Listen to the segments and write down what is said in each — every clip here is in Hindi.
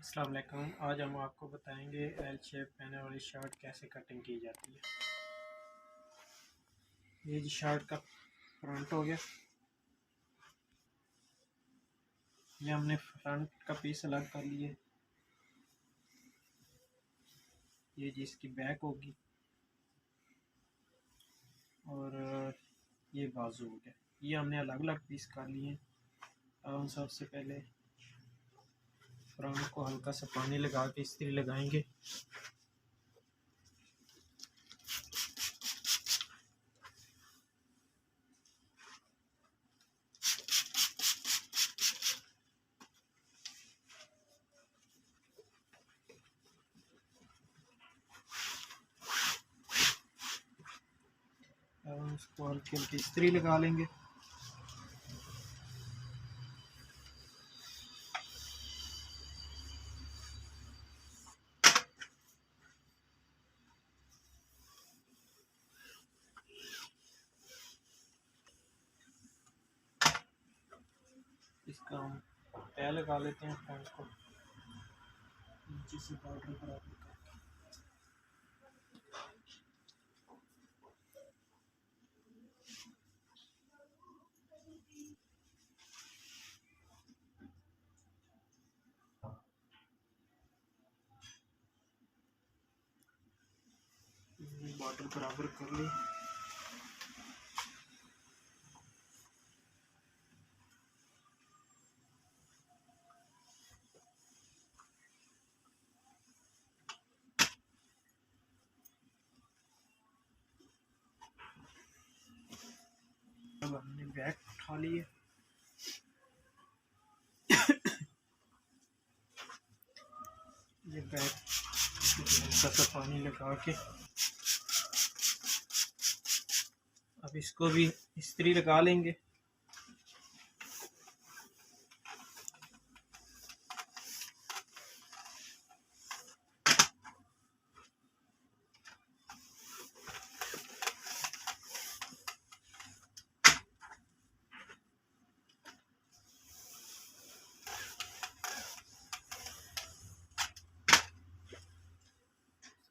अस्सलाम वालेकुम। आज हम आपको बताएंगे एल शेप पहने वाली शर्ट कैसे कटिंग की जाती है। ये जी शर्ट का फ्रंट हो गया। ये हमने फ्रंट का पीस अलग कर लिए। ये जी इसकी बैक होगी और ये बाजू हो गया। ये हमने अलग अलग पीस कर लिए। अब हम सबसे पहले फ्रंट को हल्का सा पानी लगा के इस्त्री लगाएंगे। अब हम इसको हल्की हल्की इस्त्री लगा लेंगे। इसका हम तय लगा लेते हैं फ्रंट को नीचे से बॉर्डर बराबर करके। बॉर्डर बराबर कर ली। अब हमने बैक उठा ली है। ये बैक हल्का सा पानी लगा के अब इसको भी इस्त्री लगा लेंगे।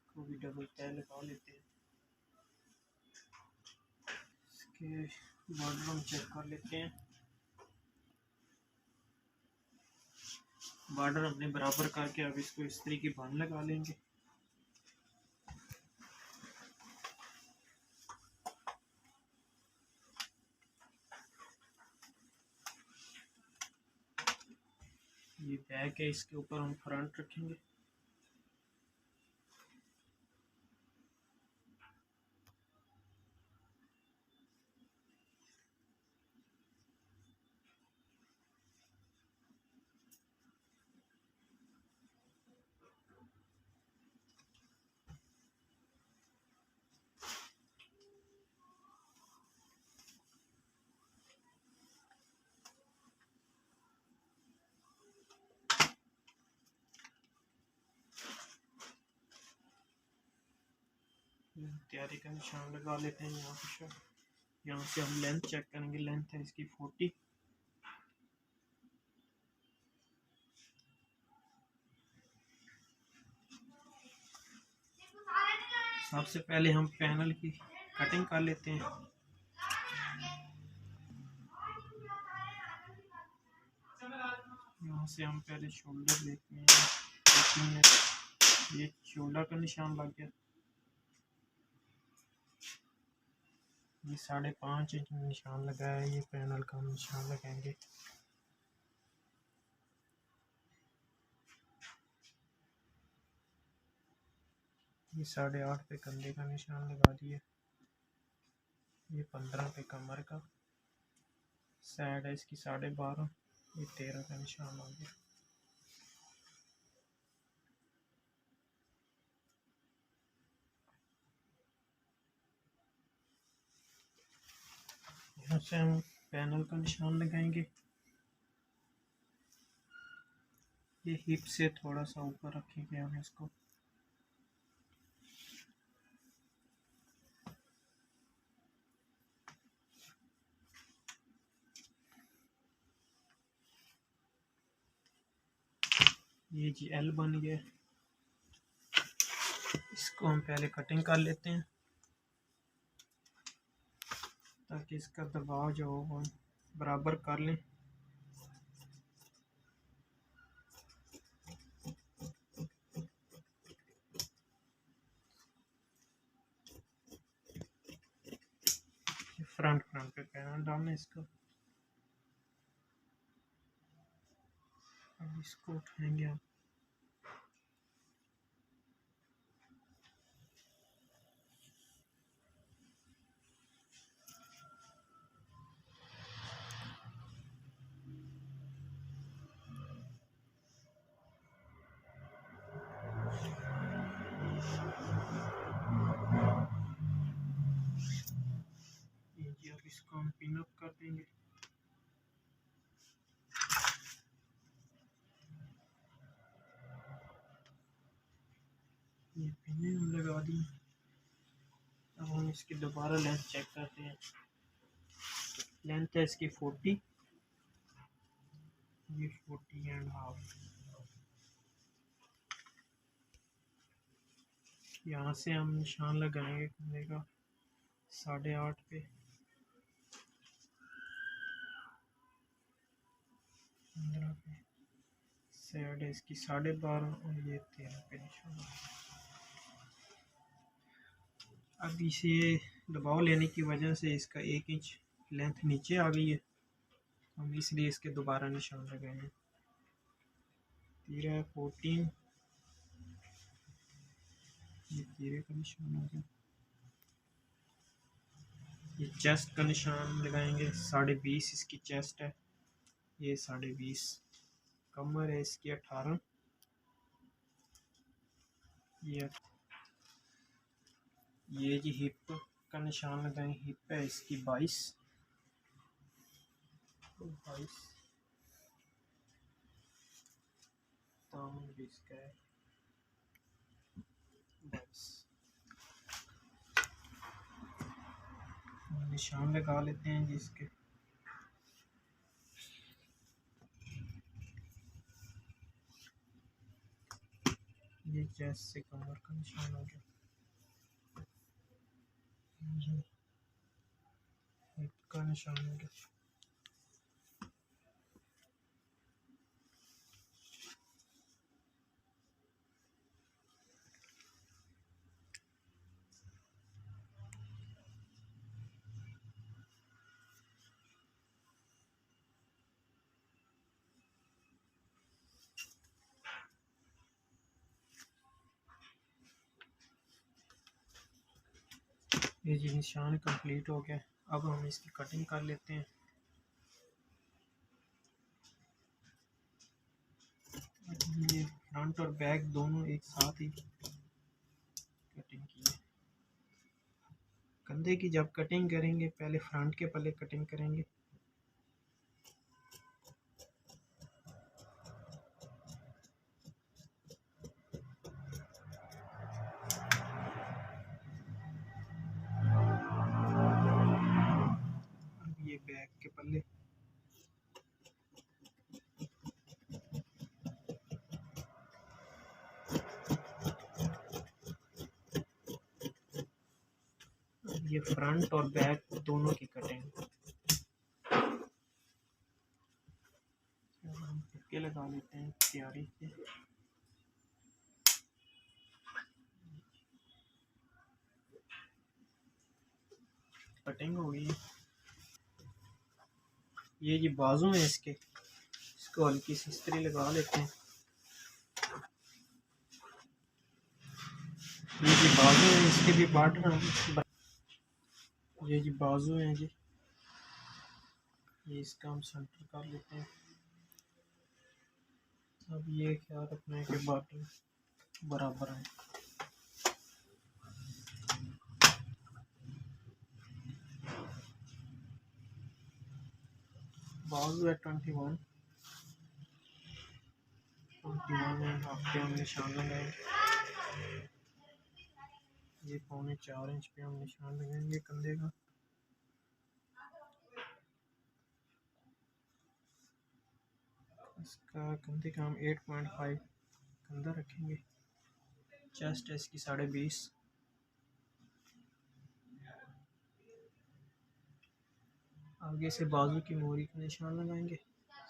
इसको भी डबल तय लगा लेते हैं। इसके बॉर्डर हम चेक कर लेते हैं। बॉर्डर हमने बराबर करके अब इसको इस्त्री की बन लगा लेंगे। ये बैक है, इसके ऊपर हम फ्रंट रखेंगे। तैयारी का निशान लगा लेते हैं यहाँ पे। यहाँ से हम लेंथ चेक करेंगे। लेंथ है इसकी 40। सबसे पहले हम पैनल की कटिंग कर लेते हैं। यहाँ से हम पहले शोल्डर देखते हैं। ये शोल्डर का निशान लग गया। ये 5.5 इंच निशान लगा है। ये पैनल का हम निशान लगाएंगे। ये 8.5 पे कंधे का निशान लगा दिया। ये 15 पे कमर का। साइड है इसकी 12.5। ये 13 का निशान आ गया। यहाँ से हम पैनल का निशान लगाएंगे। ये हिप से थोड़ा सा ऊपर रखेंगे हम इसको। ये जी एल बन गया। इसको हम पहले कटिंग कर लेते हैं ताकि इसका दबाव जो हो वो बराबर कर लें। फ्रंट पे पैनल डालना इसको। अब इसको उठाएंगे हम। ये जी अब इसको हम पिन अप कर देंगे। ये पिने हम लगा दी। अब हम इसकी दोबारा लेंथ चेक करते हैं। लेंथ है इसकी 40, ये 40.5। यहाँ से हम निशान लगाएंगे कंधे का 8.5 पे। 15 पे साइड है इसकी 12.5 और ये 13 पे निशान। अब इसे दबाव लेने की वजह से इसका 1 इंच लेंथ नीचे आ गई है, हम इसलिए इसके दोबारा निशान लगाएंगे। 13 14, ये 13 का निशान आ गया। ये चेस्ट का निशान लगाएंगे 20.5 इसकी चेस्ट है, ये 20.5। कमर है इसकी 18, ये जी हिप का निशान लगाएंगे। हिप है इसकी 22। दामन भी इसका है 22। निशान लगा लेते हैं जिसके। ये चेस्ट से कमर का निशान हो गया। हिप का निशान हो गया। ये जी निशान कंप्लीट हो गया। अब हम इसकी कटिंग कर लेते हैं। ये फ्रंट और बैक दोनों एक साथ ही कटिंग की है। कंधे की जब कटिंग करेंगे पहले फ्रंट के पल्ले कटिंग करेंगे। अब ये बैक के पल्ले। अब ये फ्रंट और बैक दोनों की कटिंग। हम फिरके लगा लेते हैं तैयारी से। कटिंग हो गई है। ये जी बाजू है इसके, इसको हल्की सी इस्त्री लगा लेते हैं। ये जी बाजू है, इसके भी बॉर्डर। ये जी बाजू है जी, ये इसका हम सेंटर कर लेते हैं। अब ये ख्याल रखना है कि बॉर्डर बराबर है। बाजू है 21 एंड हाफ पे हम निशान लगाएंगे। ये 4.25 इंच पे हम निशान लगाएंगे कंधे का। इसका कंधे का हम 8.5 कंधा रखेंगे। चेस्ट है इसकी 20.5। आगे से बाजू की मोहरी का निशान लगाएंगे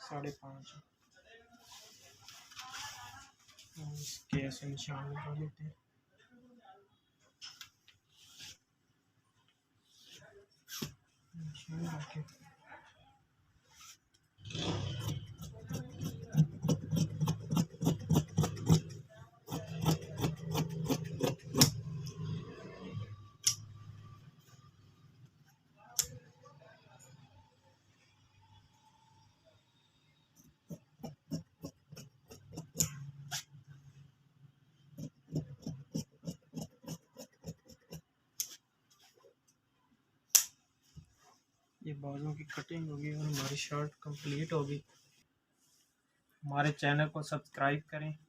5.5। इसके ऐसे निशान लगा लेते हैं। निशान रखें। ये बाजू की कटिंग होगी और हमारी शर्ट कंप्लीट होगी। हमारे चैनल को सब्सक्राइब करें।